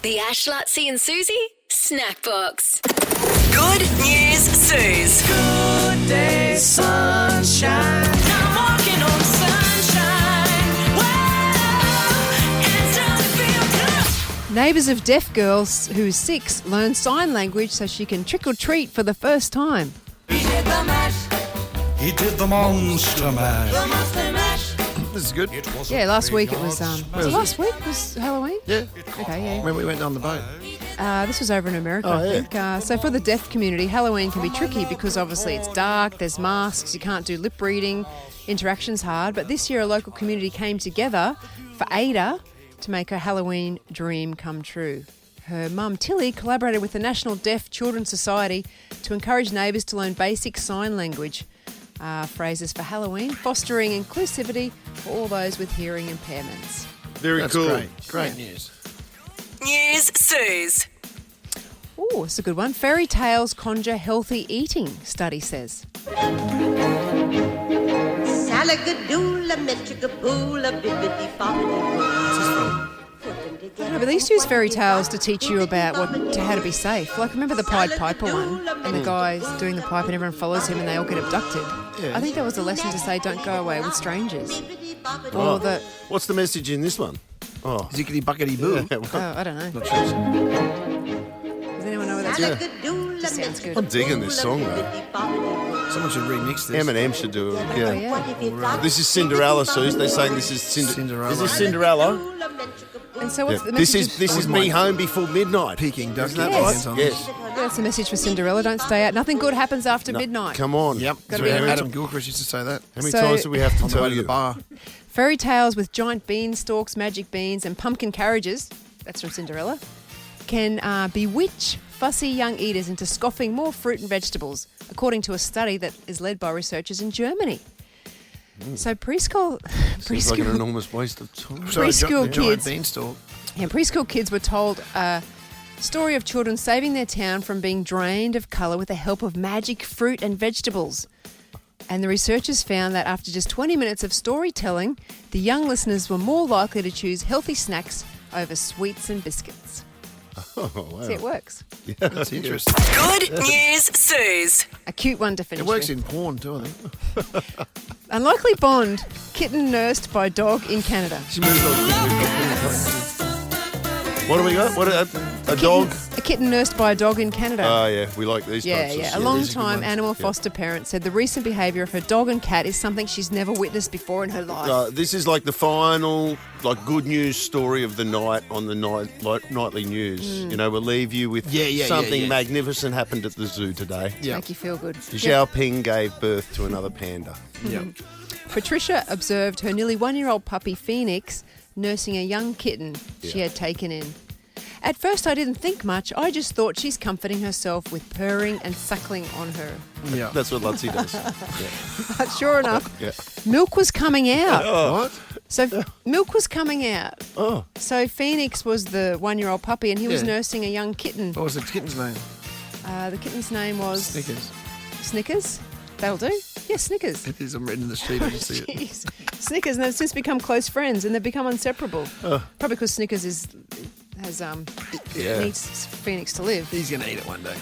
The Ash, Lutzi and Susie Snackbox. Good news, Suze. Good day, sunshine. I'm walking on sunshine. Whoa, it's starting to feel good. Neighbours of deaf girls who's 6 learn sign language so she can trick-or-treat for the first time. He did the mash. He did the monster mash. The monster mash. This is good. Yeah, last week it was last week was Halloween? Yeah. Okay, yeah. When we went on the boat. This was over in America, Oh, I yeah. think. So for the deaf community, Halloween can be tricky because obviously it's dark, there's masks, you can't do lip reading, interaction's hard. But this year a local community came together for Ada to make her Halloween dream come true. Her mum, Tilly, collaborated with the National Deaf Children's Society to encourage neighbours to learn basic sign language phrases for Halloween, fostering inclusivity for all those with hearing impairments. Very That's cool. Great news. News, Suze. Oh, it's a good one. Fairy tales conjure healthy eating, study says. Salagadoola, metricaboola, bibbidi bobbidi. No, but they used to use fairy tales to teach you about how to be safe. Like, remember the Pied Piper one? And the guy's doing the pipe and everyone follows him and they all get abducted. Yeah. I think that was a lesson to say don't go away with strangers. Or the... What's the message in this one? Oh, Zickety buckety boo. yeah, well, Oh, I don't know. Not sure. Does anyone know what that's about? Just sounds good. I'm digging this song though. Someone should remix this. Eminem should do it. Oh, Yeah. yeah. This is Cinderella, Suze. They're saying this is Cinderella. Is this Cinderella? And so what's the This message? is me home before midnight. Peking duck. Isn't that Yes. right? Yes. Yeah, that's the message for Cinderella. Don't stay out. Nothing good happens after midnight. Come on. Yep. Gotta So be alert. Adam Gilchrist used to say that. How many So- times do we have to On the tell way to you? the bar. Fairy tales with giant beanstalks, magic beans, and pumpkin carriages, that's from Cinderella, can bewitch fussy young eaters into scoffing more fruit and vegetables, according to a study that is led by researchers in Germany. So preschool Seems like an enormous waste of time. Sorry, Preschool the giant kids. beanstalk. preschool kids were told a story of children saving their town from being drained of colour with the help of magic fruit and vegetables. And the researchers found that after just 20 minutes of storytelling, the young listeners were more likely to choose healthy snacks over sweets and biscuits. Oh, wow. See, it works. That's interesting. Good news, Suze. A cute one to finish It works with. in porn too, I think. Unlikely Bond, kitten nursed by dog in Canada. She moves on. What do we got? What a dog? A kitten nursed by a dog in Canada. Oh, yeah. We like these Yeah, types of yeah. shit. A these are good long-time ones. animal foster parent said the recent behaviour of her dog and cat is something she's never witnessed before in her life. This is like the final, good news story of the night on the nightly news. You know, we'll leave you with something magnificent happened at the zoo today. Yeah. Make you feel good. Xiaoping gave birth to another panda. Yeah. Patricia observed her nearly 1-year-old puppy Phoenix nursing a young kitten she had taken in. At first I didn't think much. I just thought she's comforting herself with purring and suckling on her. Yeah. That's what Lutzi does. But sure enough, Yeah. milk was coming out. What? So milk was coming out. Oh. So Phoenix was the 1-year-old puppy and he was Yeah. nursing a young kitten. What was the kitten's name? The kitten's name was... Snickers. Snickers? That'll do. Yeah, Snickers. It is. I'm written in the sheet. I can see it. Jeez. Snickers, and they've since become close friends and they've become inseparable. Probably because Snickers needs Phoenix to live. He's going to eat it one day.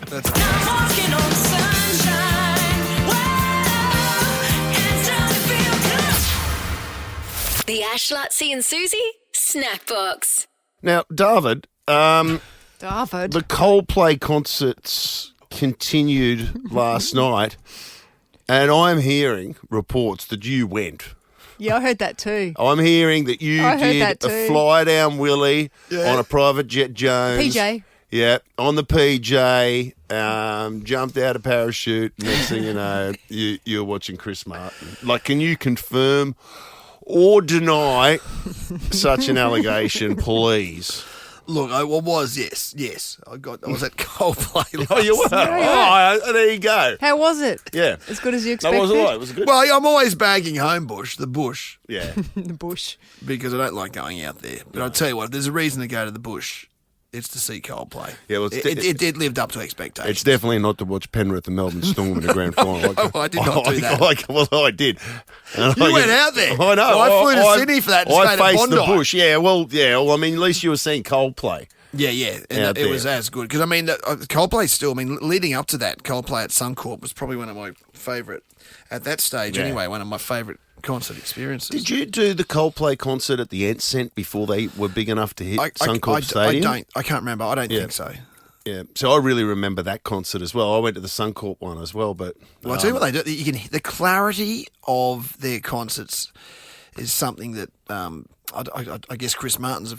That's I'm walking on sunshine. Whoa, it's starting to feel good. The Ash, Lutzi and Susie Snackbox. Now, David, David. the Coldplay concerts continued last night, and I'm hearing reports that you went. Yeah, I heard that too. I'm hearing that you I heard that did too. a fly down Willie on a private jet Jones. PJ. Yeah, on the PJ, jumped out of parachute. Next thing you know, you're watching Chris Martin. Like, can you confirm or deny such an allegation, please? Look, I was, yes. I was at Coldplay. Oh, you were? Oh, there you go. How was it? Yeah. As good as you That expected? was all right. It was good. Well, I'm always bagging home the bush, Yeah. The bush. because I don't like going out there. But I'll tell you what, if there's a reason to go to the bush, it's to see Coldplay. Yeah, well, it lived up to expectations. It's definitely not to watch Penrith and Melbourne Storm in the grand final. I did not do that. I did. And You went out there. I know. Well, I flew to Sydney for that and I stayed at faced the Bondi. bush. Yeah, well, I mean, at least you were seeing Coldplay. Yeah, and Out it was there. as good. Because, I mean, Coldplay still, I mean, leading up to that, Coldplay at Suncorp was probably one of my favourite, at that stage anyway, one of my favourite concert experiences. Did you do the Coldplay concert at the Ent before they were big enough to hit Suncorp Stadium? I can't remember. I don't think so. Yeah, so I really remember that concert as well. I went to the Suncorp one as well, but Well, I'll tell you what they do. The clarity of their concerts is something that I guess Chris Martin's a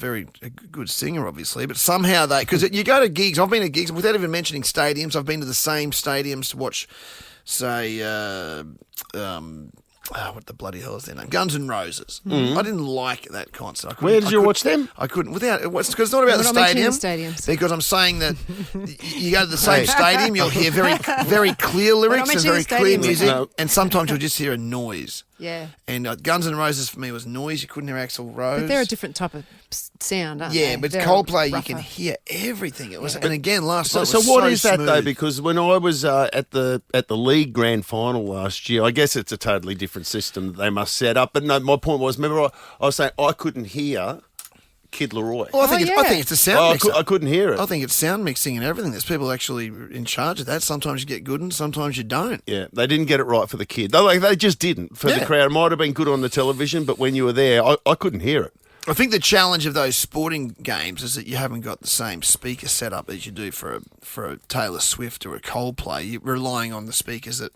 good singer, obviously, but somehow because you go to gigs. I've been to gigs without even mentioning stadiums. I've been to the same stadiums to watch, say, what the bloody hell is their name? Guns N' Roses. I didn't like that concert. Where did you watch them? I couldn't because it's not about We're the not mentioning stadium. the stadiums. Because I'm saying that you go to the same stadium, you'll hear very clear lyrics and mentioning very the clear stadiums. music, No. and sometimes you'll just hear a noise. Yeah. And Guns N' Roses for me was noise. You couldn't hear Axl Rose. But they're a different type of sound, aren't they? Yeah, but They're Coldplay, you rougher. can hear everything. It was, and again, last night So was what so is that though? smooth. Because when I was at the league grand final last year, I guess it's a totally different system that they must set up. But no, my point was, remember I was saying I couldn't hear Kid Laroi. Well, I think Oh, I think yeah. it's a sound mixer. I couldn't hear it. I think it's sound mixing and everything. There's people actually in charge of that. Sometimes you get good and sometimes you don't. Yeah, they didn't get it right for the kid. They just didn't for the Yeah. crowd. It might have been good on the television, but when you were there, I couldn't hear it. I think the challenge of those sporting games is that you haven't got the same speaker setup as you do for a Taylor Swift or a Coldplay. You're relying on the speakers that,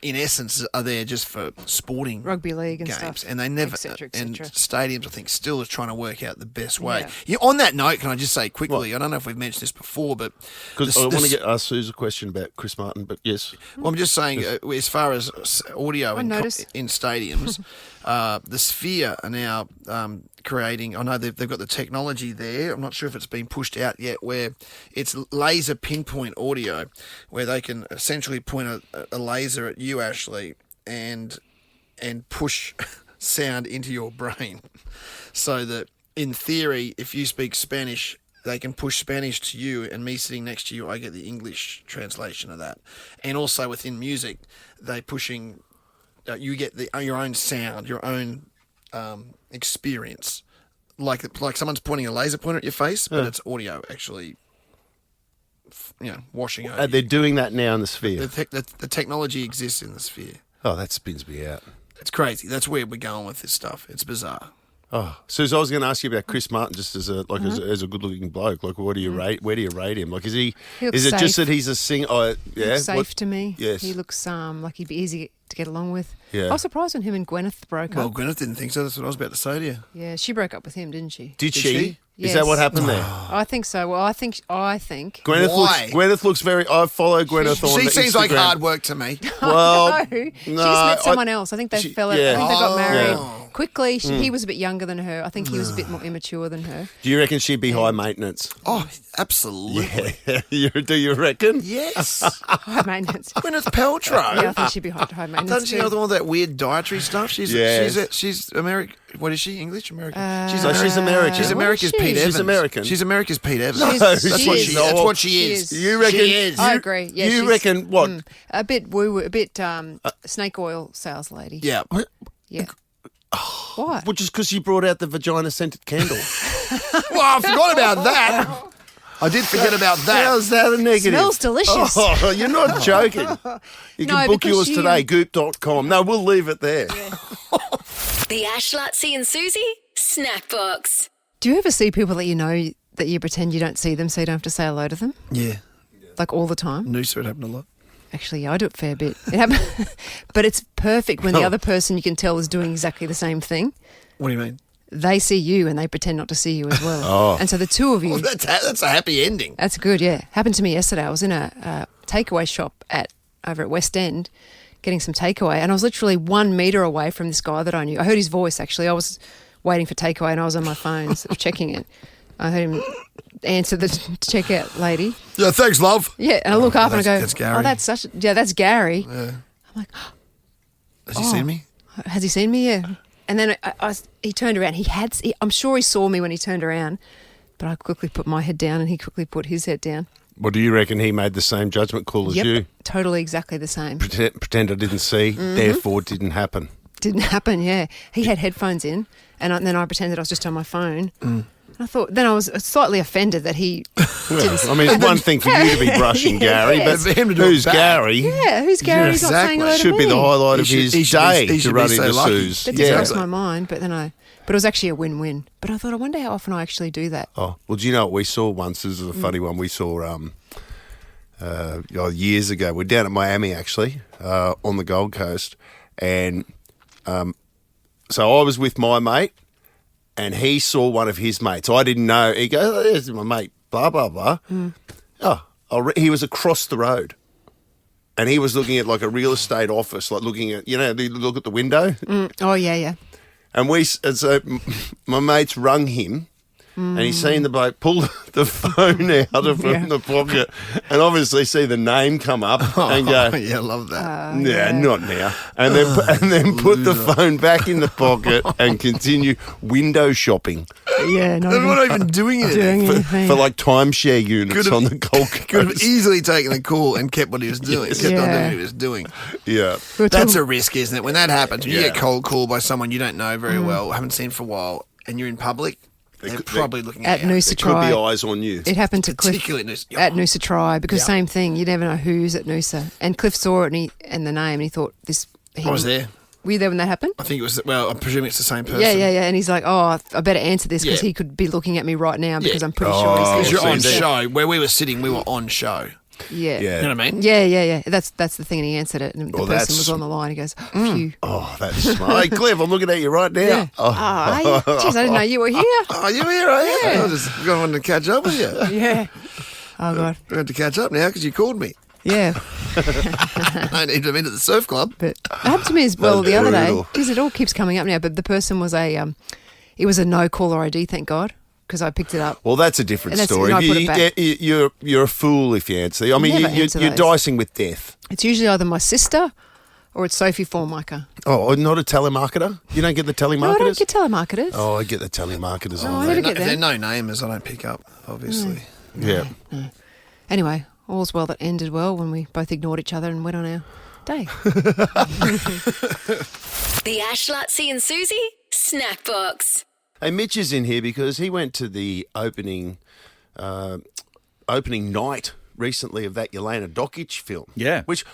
in essence, are there just for sporting Rugby league and games, stuff, and they never. et cetera, et and cetera. stadiums, I think, still is trying to work out the best way. Yeah. On that note, can I just say quickly? I don't know if we've mentioned this before, but Because I want to ask Suze a question about Chris Martin, but yes. Well, I'm just saying, as far as audio in noticed. stadiums, the Sphere are now creating. I know they've got the technology there. I'm not sure if it's been pushed out yet, where it's laser pinpoint audio, where they can essentially point a laser at you, Ashley, and push sound into your brain, so that in theory, if you speak Spanish, they can push Spanish to you, and me sitting next to you, I get the English translation of that. And also within music, they pushing. You get your own sound, your own experience, like someone's pointing a laser pointer at your face, but it's audio actually, washing over. They're you. doing that now in the Sphere. The technology exists in the Sphere. Oh, that spins me out. It's crazy. That's where we're going with this stuff. It's bizarre. Oh, Suze, I was going to ask you about Chris Martin, just as a as a good-looking bloke. Like, what do you rate? Where do you rate him? Like, is he? He looks Is it just safe. that he's a singer? Oh, He yeah, looks safe What- to me. Yes. He looks like he'd be easy to get along with. Yeah. I was surprised when him and Gwyneth broke Well, up. Gwyneth didn't think so. That's what I was about to say to you. Yeah, she broke up with him, didn't she? Did Did she? she? Is that what Yes. happened there? I think so. Well, I think Gwyneth looks very. I follow Gwyneth on She the seems like Instagram. hard work to me. Well, no, she just met someone else. I think they fell out. yeah. I think they got married Oh. quickly. He was a bit younger than her. I think he was a bit more immature than her. Do you reckon she'd be high maintenance? Oh, absolutely. Do you reckon? Yes. High maintenance. Gwyneth Paltrow. Yeah, I think she'd be high maintenance. Doesn't she too. have all that weird dietary stuff? She's Yes. she's American. What is she? English? American? So she's American. She's what America's is she? Pete She's Evans. American. She's America's Pete Evans. No, that's she what is. she. That's what she is. She is. You reckon? She is. I agree. Yeah, you she's, reckon what? A bit woo, a bit snake oil sales lady. Yeah. Yeah. What? Well, just because you brought out the vagina scented candle. Well, I forgot about that. I did forget about that. How's that a negative? Smells delicious. Oh, you're not joking. You No, can book because yours you- today, goop.com. No, we'll leave it there. The Ash, Lutzi and Susie Snackbox. Do you ever see people that you know that you pretend you don't see them so you don't have to say hello to them? Yeah. Like all the time? Noosa, it happened a lot. Actually, yeah, I do it a fair bit. It happens, but it's perfect when the other person you can tell is doing exactly the same thing. What do you mean? They see you and they pretend not to see you as well. And so the two of you, Well, that's a happy ending. that's good, yeah. Happened to me yesterday. I was in a takeaway shop over at West End getting some takeaway, and I was literally 1 metre away from this guy that I knew. I heard his voice, actually. I was waiting for takeaway and I was on my phone sort of checking it. I heard him answer the checkout lady. Yeah, thanks, love. Yeah, and I look up and I go, that's Gary. oh, that's Gary. Yeah. I'm like, Has he seen me? has he seen me? Yeah. And then he turned around. I'm sure he saw me when he turned around, But I quickly put my head down and he quickly put his head down. Well, do you reckon he made the same judgment call as Yep, you? totally exactly the same. Pretend I didn't see, therefore didn't happen. Didn't happen, yeah. He had headphones in and then I pretended I was just on my phone. I thought, then I was slightly offended that he didn't. I mean, it's one thing for you to be brushing Gary, Yeah. but For him to do who's it back. Gary? Yeah, who's Gary? He's not saying hello to Should be the me. highlight of He his should- he should day be- he to should run be so into lucky. Sue's. That did cross Yeah. my mind, but it was actually a win-win. But I thought, I wonder how often I actually do that. Oh, well, do you know what we saw once? This is a funny one. We saw years ago. We're down at Miami, actually, on the Gold Coast. And so I was with my mate, and he saw one of his mates. I didn't know. He goes, oh, there's my mate, blah, blah, blah. He was across the road. And he was looking at like a real estate office, like looking at, you look at the window. Oh, yeah. And so my mate's rung him, and he's seen the bloke pull the phone out of the pocket, and obviously see the name come up and go, Yeah, I love that. yeah, not now, and then put the phone back in the pocket and continue window shopping Yeah, no. They're not even doing it. doing anything. for like timeshare units Could've- on the Gold Could have Coast. easily taken the call and kept what he was doing. Kept on Yeah. doing what he was doing. Yeah, We were That's talking- a risk, isn't it? When that happens, when you Yeah. get cold called by someone you don't know very well, haven't seen for a while, and you're in public, they're probably looking at at you. Noosa there could be Tri. eyes on you. It happened to Cliff Particularly at Noosa. at Noosa Tri because Yeah. same thing. You never know who's at Noosa. And Cliff saw it and the name and he thought this. I was there. Were you there when that happened? I think it was, well, I'm presuming it's the same person. Yeah. And he's like, oh, I better answer this because Yeah. he could be looking at me right now because Yeah. I'm pretty sure Because he's you're there. on see, show. Where we were sitting, we were on show. Yeah. Yeah. You know what I mean? Yeah. That's the thing, and he answered it, and the Well, person that's- was on the line. He goes, "Phew." Oh, that's smart. Hey, Cliff, I'm looking at you right now. Yeah. Oh. Jeez, I didn't know you were here. Oh, you here, are you? I was just going to catch up with you. Yeah. Oh God. I had to catch up now because you called me. Yeah. I need to meet at the surf club. But it happened to me as well the other day. brutal. Geez, it all keeps coming up now. But the person was it was a no caller ID. Thank God, because I picked it up. Well, that's a different And that's- story. and I put it back. You're a fool if you answer. I mean, Never you're answer those. dicing with death. It's usually either my sister or it's Sophie Formica. Oh, not a telemarketer? You don't get the telemarketers? No, I don't get telemarketers. Oh, I get the telemarketers No, on I there. don't get If they're them. no namers, I don't pick up, obviously. Yeah. Anyway, all's well that ended well when we both ignored each other and went on our day. The Ash, Lutzi and Susie Snackbox. Hey, Mitch is in here because he went to the opening night recently of that Yelena Dokic film. Yeah. Which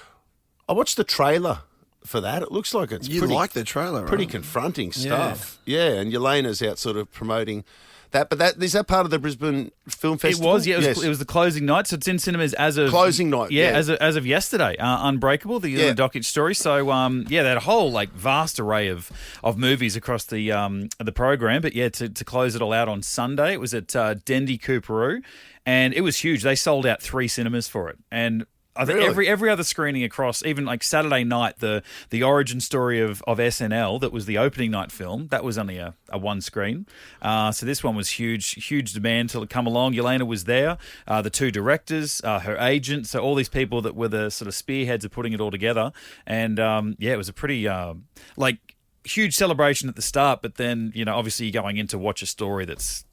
I watched the trailer for that. It looks like it's You pretty, like the trailer, right? pretty confronting stuff. Yeah, and Yelena's out sort of promoting that. But is that part of the Brisbane Film It Festival? was, yeah. Yes. It was the closing night, so it's in cinemas as of Closing night, yeah. as of yesterday. Unbreakable, the Yeah. Dokic story. So, they had a whole vast array of movies across the program. But yeah, to close it all out on Sunday, it was at Dendy Cooperoo, and it was huge. They sold out 3 cinemas for it, and I think Really? every other screening across, even like Saturday night, the origin story of SNL, that was the opening night film, that was only a one screen. So this one was huge demand to come along. Yelena was there, the 2 directors, her agent, so all these people that were the sort of spearheads of putting it all together. And it was a pretty huge celebration at the start, but then, obviously you're going in to watch a story that's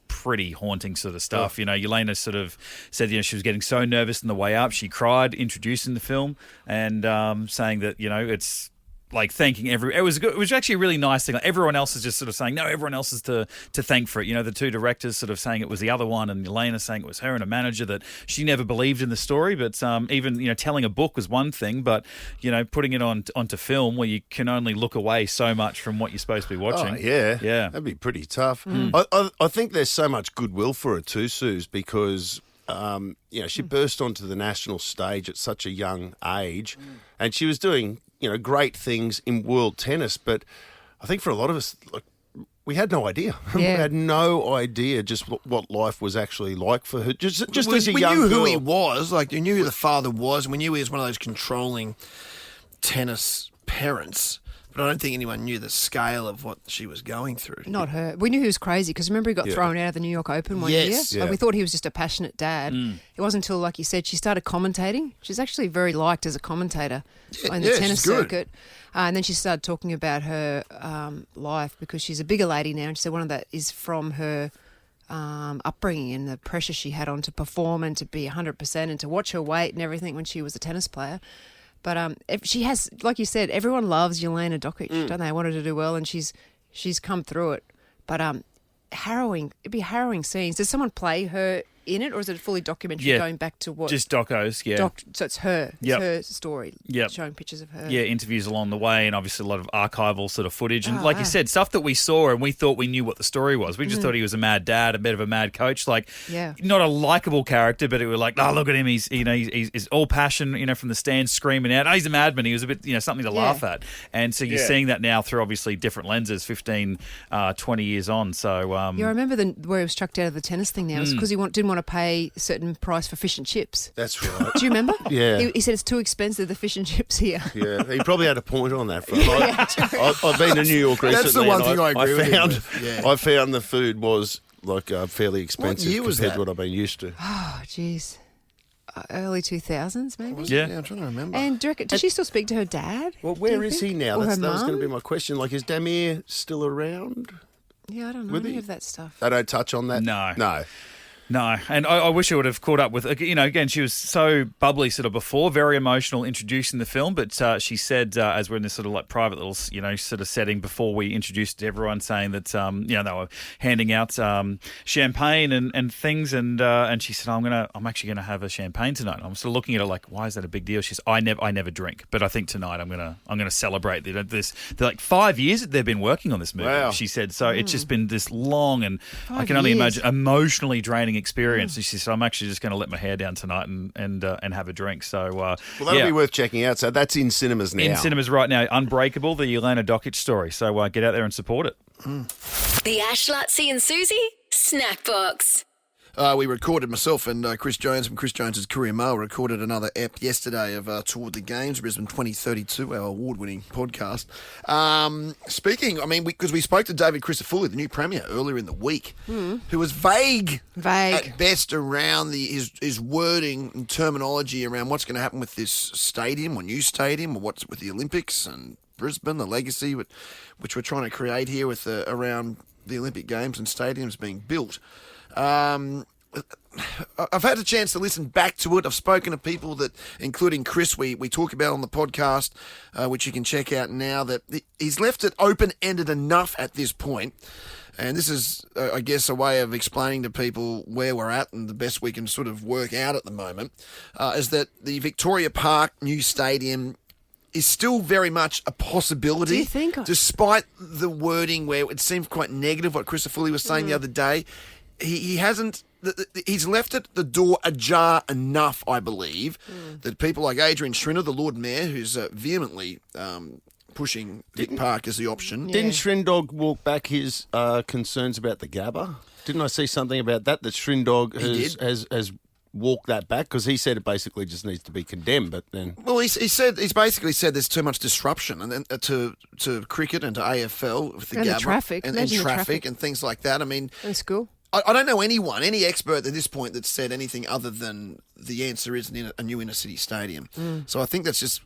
pretty haunting sort of stuff. Yelena sort of said, she was getting so nervous on the way up. She cried introducing the film and saying that, it's like thanking it was actually a really nice thing. Like everyone else is just sort of saying, no, everyone else is to thank for it. The 2 directors sort of saying it was the other one, and Yelena saying it was her, and a manager that she never believed in the story. But even telling a book was one thing, but putting it onto film where you can only look away so much from what you're supposed to be watching. Oh, yeah. Yeah. That'd be pretty tough. I think there's so much goodwill for her too, Suze, because she burst onto the national stage at such a young age, and she was doing great things in world tennis. But I think for a lot of us, we had no idea. We Yeah. had no idea just what life was actually like for her. Just as a we young knew girl. who he was. Like, you knew who the father was, and we knew he was one of those controlling tennis parents. But I don't think anyone knew the scale of what she was going through. Not her. We knew he was crazy because remember he got thrown out of the New York Open one Yes. year? Yeah. Like, we thought he was just a passionate dad. It wasn't until, like you said, she started commentating. She's actually very liked as a commentator on the yeah, tennis she's good. circuit. And then she started talking about her life because she's a bigger lady now. And she said one of that is from her upbringing and the pressure she had on to perform and to be 100% and to watch her weight and everything when she was a tennis player. But if she has, like you said, everyone loves Yelena Dokic, don't they? Want her to do well, and she's come through it. But harrowing, it'd be harrowing scenes. Does someone play her in it, or is it a fully documentary going back to what? Just docos, yeah. So it's her. It's her story. Yep. Showing pictures of her. Yeah, interviews along the way, and obviously a lot of archival sort of footage. And like you said, stuff that we saw and we thought we knew what the story was. We just thought he was a mad dad, a bit of a mad coach. Like, not a likable character, but it was like, oh, look at him. He's all passion, from the stands screaming out. Oh, he's a madman. He was a bit, something to laugh at. And so you're seeing that now through obviously different lenses, 15, 20 years on. So, I remember where he was chucked out of the tennis thing now. It was because he didn't want to pay a certain price for fish and chips. That's right. Do you remember? Yeah. He said it's too expensive, the fish and chips here. Yeah, he probably had a point on that front. I've been to New York recently. That's the one thing I agree with found, him with. Yeah. I found the food was like fairly expensive What year was compared that? to what I've been used to. Oh, jeez. Early 2000s, maybe? Yeah. I'm trying to remember. And do you reckon, does she still speak to her dad? Well, do where you is think? he now? Or her That was going mum? to be my question. Like, is Damir still around? Yeah, I don't know With any he? of that stuff. They don't touch on that? No. No. No, and I wish I would have caught up with, again, she was so bubbly sort of before, very emotional introducing the film, but she said, as we're in this sort of like private little, sort of setting before we introduced everyone, saying that, they were handing out champagne and things, and she said, I'm actually going to have a champagne tonight. And I'm sort of looking at her like, why is that a big deal? She says, I never drink, but I think tonight I'm gonna celebrate this. They're like 5 years that they've been working on this movie. Wow. She said, so it's just been this long and I 5 can only years. imagine emotionally draining experience. And she said, I'm actually just going to let my hair down tonight and have a drink. So, Well, that'll be worth checking out. So that's in cinemas now. in cinemas right now. Unbreakable, the Yelena Dokic story. So get out there and support it. The Ash, Lutzi and Susie Snackbox. We recorded, myself and Chris Jones from Chris Jones's Courier Mail recorded another ep yesterday of Toward the Games, Brisbane 2032, our award-winning podcast. Speaking, because we spoke to David Crisafulli, the new Premier, earlier in the week, who was vague at best around his wording and terminology around what's going to happen with this stadium or new stadium or what's with the Olympics and Brisbane, the legacy which we're trying to create here with around the Olympic Games and stadiums being built. I've had a chance to listen back to it. I've spoken to people that, including Chris, we talk about on the podcast, which you can check out now, that he's left it open-ended enough at this point. And this is, I guess, a way of explaining to people where we're at and the best we can sort of work out at the moment, is that the Victoria Park new stadium is still very much a possibility. Do you think? Despite the wording where it seemed quite negative, what Crisafulli was saying the other day, he hasn't. He's left it the door ajar enough, I believe, that people like Adrian Schrinner, the Lord Mayor, who's vehemently pushing Vic Park as the option. Didn't Shrindog walk back his concerns about the Gabba? Didn't I see something about that Shrindog has walked that back? Because he said it basically just needs to be condemned, but then... Well, he's basically said there's too much disruption and then to cricket and to AFL with the And the Gabba traffic. and Imagine the traffic traffic. and things like that. I mean... In school. I don't know any expert at this point that's said anything other than the answer is a new inner city stadium. So I think they've just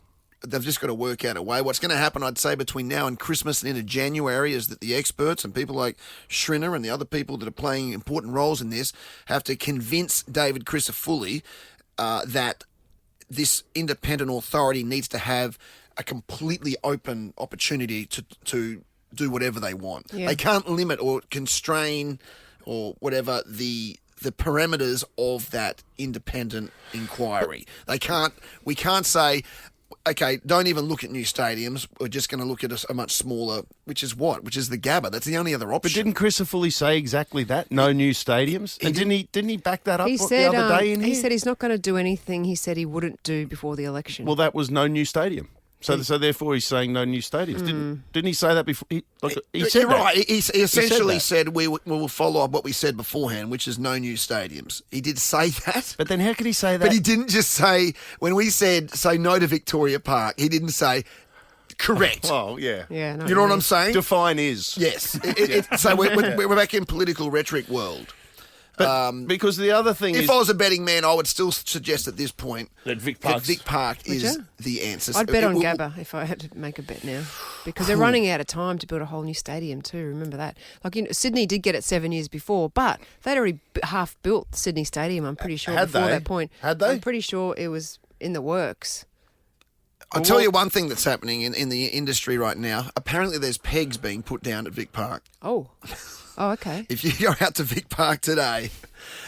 got to work out a way. What's going to happen, I'd say, between now and Christmas and into January is that the experts and people like Schrinner and the other people that are playing important roles in this have to convince David Crisafulli that this independent authority needs to have a completely open opportunity to do whatever they want. Yeah. They can't limit or constrain or whatever the parameters of that independent inquiry. We can't say, okay, don't even look at new stadiums. We're just going to look at a much smaller, which is the Gabba. That's the only other option. But didn't Crisafulli say exactly that? No new stadiums? And didn't he back that up He the said, other day in here? he said he's not going to do anything he said he wouldn't do before the election. Well, that was no new stadium. So therefore he's saying no new stadiums. Didn't he say that before? He said You're that. right. He essentially that. said we will follow up what we said beforehand, which is no new stadiums. He did say that. But then how could he say that? But he didn't just say, when we said, say no to Victoria Park, he didn't say, correct. Well, yeah. yeah, no, You know what I'm saying? Define is. Yes. So we're back in political rhetoric world. But because the other thing If is I was a betting man, I would still suggest at this point that Vic that Park's Vic Park is you? the answer. I'd bet on Well, Gabba if I had to make a bet now, because they're running out of time to build a whole new stadium too. Remember that? Like Sydney did get it 7 years before, but they'd already half built Sydney Stadium. I'm pretty sure Had before they? that point. Had they? I'm pretty sure it was in the works. I'll tell you one thing that's happening in the industry right now. Apparently, there's pegs being put down at Vic Park. Oh, okay. If you go out to Vic Park today,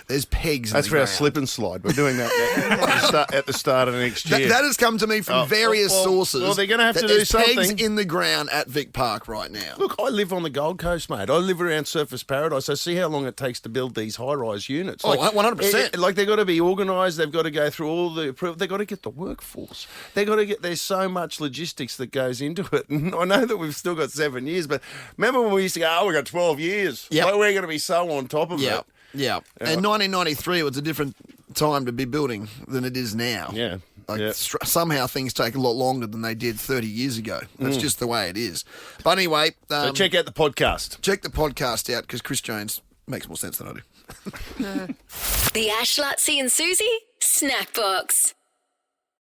there's pegs. That's in for the our ground. slip and slide. We're doing that at the start of next year. That has come to me from various sources. Well, they're going to have that to do there's pegs something. in the ground at Vic Park right now. Look, I live on the Gold Coast, mate. I live around Surfers Paradise. I see how long it takes to build these high-rise units. Oh, 100%. Like, they've got to be organised. They've got to go through all the approval. They've got to get the workforce. They've got to get... There's so much logistics that goes into it. And I know that we've still got 7 years, but remember when we used to go, we've got 12 years. Yep. Like, we're going to be so on top of Yeah, it. yeah. And 1993 was a different time to be building than it is now. Yeah. Like Yeah. somehow things take a lot longer than they did 30 years ago. That's just the way it is. But anyway, So check out the podcast. check the podcast out because Chris Jones makes more sense than I do. The Ash, Lutzi and Susie Snackbox.